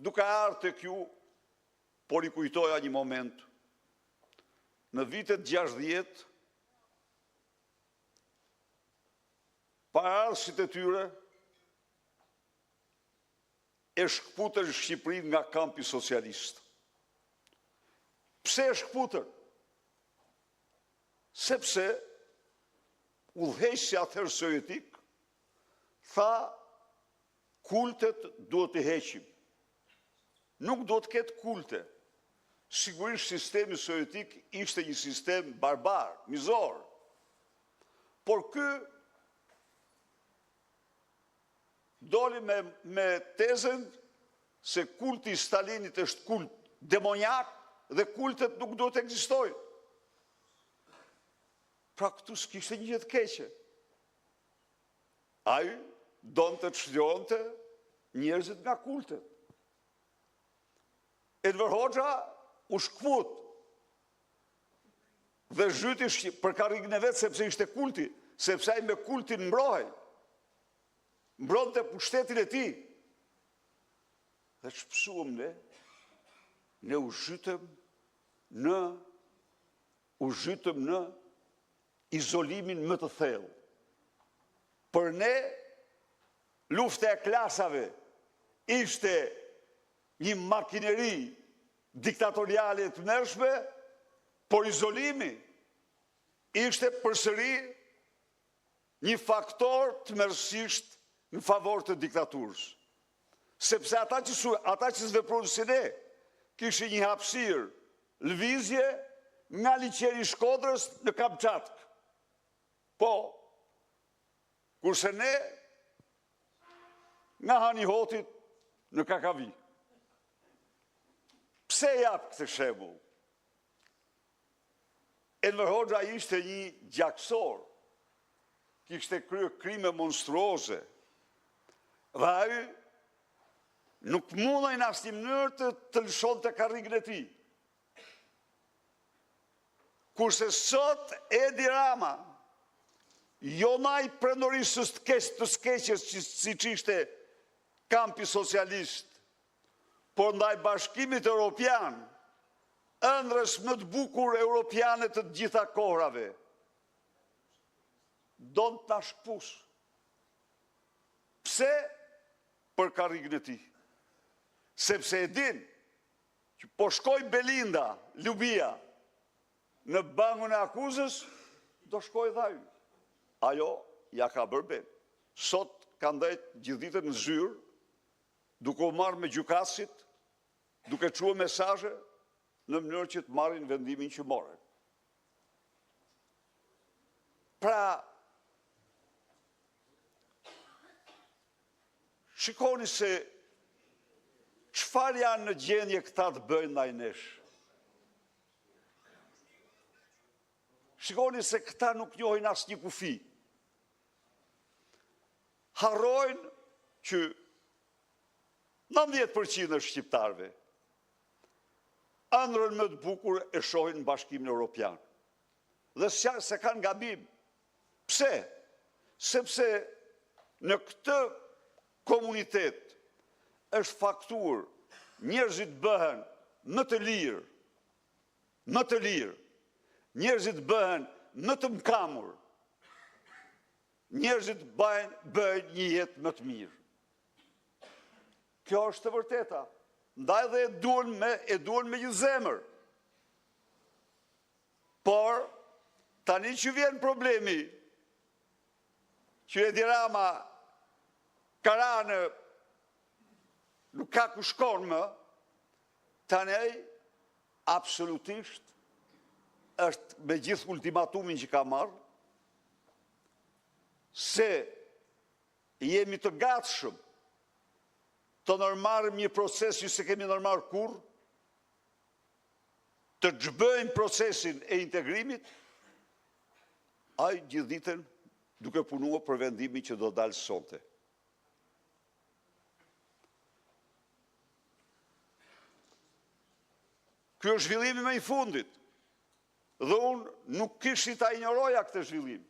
Duke ardhur tek ju, por i kujtoja një moment. Në vitet 60, paraardhësit e tyre e shkputën Shqipërinë nga kampi socialist. Pse e shkputën? Sepse udhëheqësi atëherë sovjetik tha kultet duhet të heqim. Nuk do të ketë kulte. Sigurisht sistemi sovjetik ishte një sistem barbar, mizor. Por ky doli me tezën se kulti i Stalinit është kult demonjak dhe kultet nuk do të ekzistojnë. Pra këtu s'kishte një gjë të keqe. Ai donte të çlonte njerëzit nga kultet. Enver Hoxha u shkput dhe zhyti për karrigën e vet sepse ishte kulti, sepse ai me kultin mbrohej. Mbronte pushtetin e tij. Dhe ç'psuam ne u zhytëm në izolimin më të thellë. Për ne, lufta e klasave ishte një makineri diktatoriale të mërshme, por izolimi ishte përsëri një faktor të mërësisht në favor të diktaturës. Sepse ata që s'veprojnë si ne, kishin një hapësirë lëvizje nga liqeni Shkodrës në Kamçatkë. Po, kurse ne nga Hanihotit në Kakavi. Pse jap këtë shembull? Enver Hoxha ishte një gjaksor, kishte kryer krime monstruoze, dhe ai nuk mundej në asnjë mënyrë të lëshonte karrigën e tij. Kurse sot Edi Rama, jo ndaj prendorisë të skeqes siç ishte kampi socialist, por ndaj Bashkimit Evropian, ëndrës më të bukur europiane të gjitha kohrave, don ta shkpus. Pse? Për karrigën e tij. Sepse e din që po shkoj Belinda, Lubia, në bangun e akuzës, do shkoj dhe ai. Ajo ja ka bërë ben. Sot ka ndajt gjithë ditën në zyrë, duke u marrë me gjykatësit, duke çuar mesazhe në mënyrë që të marrin vendimin që morën. Pra, shikoni se çfarë janë në gjendje këta të bëjnë ndaj nesh. Shikoni se këta nuk njohin asnjë kufi. Harrojnë që 90% e shqiptarëve ëndrrën më të bukur e shohin në Bashkimin Evropian. Dhe se kanë gabim. Pse? Sepse në këtë komunitet është faktur njerëzit bëhen më të lirë, njerëzit bëhen më të mkamur, njerëzit bëhen një jetë më të mirë. Kjo është të vërteta. Ndaj dhe e duan me një zemër. Por, tani që vjen problemi, që Edi Rama Karane nuk ka ku shkon më, tani absolutisht është me gjithë ultimatumin që ka marrë, se jemi të gatshëm të nërmarrim një proces që se kemi nërmarrë kur, të xhbëjmë procesin e integrimit, ai gjithë ditën duke punuar për vendimin që do dalë sonte. Ky është zhvillimi më i fundit. Dhe unë nuk kishit ta injoroja këtë zhvillim.